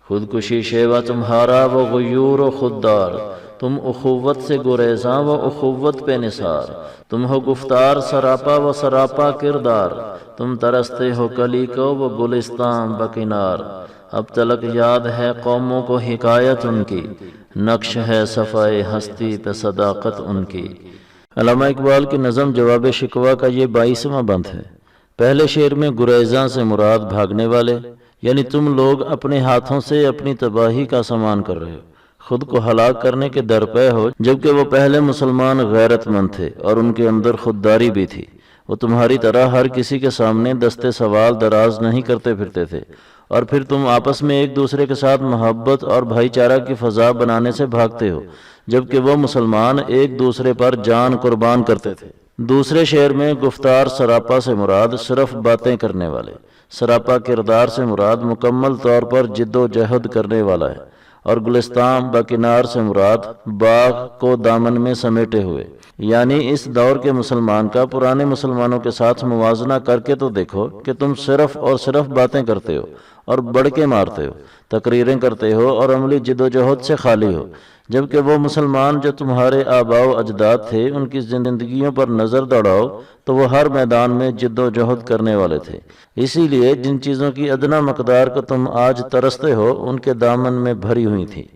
خودکشی شیوہ تمہارا و غیور و خوددار، تم اخوت سے گریزاں و اخوت پہ نثار، تم ہو گفتار سراپا و سراپا کردار، تم ترستے ہو کلی کو و گلستان بکنار۔ اب تلک یاد ہے قوموں کو حکایت ان کی، نقش ہے صفائے ہستی پہ صداقت ان کی۔ علامہ اقبال کی نظم جواب شکوہ کا یہ 22واں بند ہے۔ پہلے شعر میں گریزاں سے مراد بھاگنے والے، یعنی تم لوگ اپنے ہاتھوں سے اپنی تباہی کا سامان کر رہے ہو، خود کو ہلاک کرنے کے درپے ہو، جبکہ وہ پہلے مسلمان غیرت مند تھے اور ان کے اندر خودداری بھی تھی۔ وہ تمہاری طرح ہر کسی کے سامنے دستے سوال دراز نہیں کرتے پھرتے تھے، اور پھر تم آپس میں ایک دوسرے کے ساتھ محبت اور بھائی چارہ کی فضا بنانے سے بھاگتے ہو، جبکہ وہ مسلمان ایک دوسرے پر جان قربان کرتے تھے۔ دوسرے شعر میں گفتار سراپا سے مراد صرف باتیں کرنے والے، سراپا کردار سے مراد مکمل طور پر جد و جہد کرنے والا ہے، اور گلستان بکنار سے مراد باغ کو دامن میں سمیٹے ہوئے۔ یعنی اس دور کے مسلمان کا پرانے مسلمانوں کے ساتھ موازنہ کر کے تو دیکھو کہ تم صرف اور صرف باتیں کرتے ہو اور بڑھ کے مارتے ہو، تقریریں کرتے ہو اور عملی جد و جہد سے خالی ہو، جبکہ وہ مسلمان جو تمہارے آباء و اجداد تھے ان کی زندگیوں پر نظر دوڑاؤ تو وہ ہر میدان میں جد و جہد کرنے والے تھے۔ اسی لیے جن چیزوں کی ادنا مقدار کو تم آج ترستے ہو ان کے دامن میں بھری ہوئی تھی،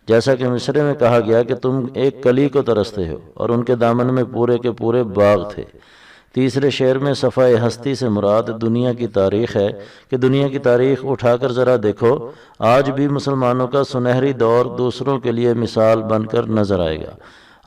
جیسا کہ مصرے میں کہا گیا کہ تم ایک کلی کو ترستے ہو اور ان کے دامن میں پورے کے پورے باغ تھے۔ تیسرے شعر میں صفائے ہستی سے مراد دنیا کی تاریخ ہے کہ دنیا کی تاریخ اٹھا کر ذرا دیکھو، آج بھی مسلمانوں کا سنہری دور دوسروں کے لیے مثال بن کر نظر آئے گا۔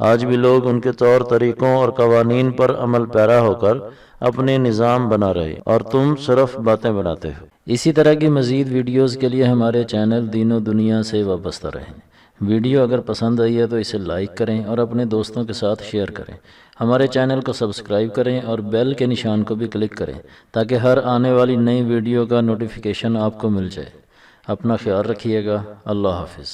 آج بھی لوگ ان کے طور طریقوں اور قوانین پر عمل پیرا ہو کر اپنے نظام بنا رہے، اور تم صرف باتیں بناتے ہو۔ اسی طرح کی مزید ویڈیوز کے لیے ہمارے چینل دین و دنیا سے وابستہ رہیں۔ ویڈیو اگر پسند آئی ہے تو اسے لائک کریں اور اپنے دوستوں کے ساتھ شیئر کریں۔ ہمارے چینل کو سبسکرائب کریں اور بیل کے نشان کو بھی کلک کریں تاکہ ہر آنے والی نئی ویڈیو کا نوٹیفیکیشن آپ کو مل جائے۔ اپنا خیال رکھیے گا۔ اللہ حافظ۔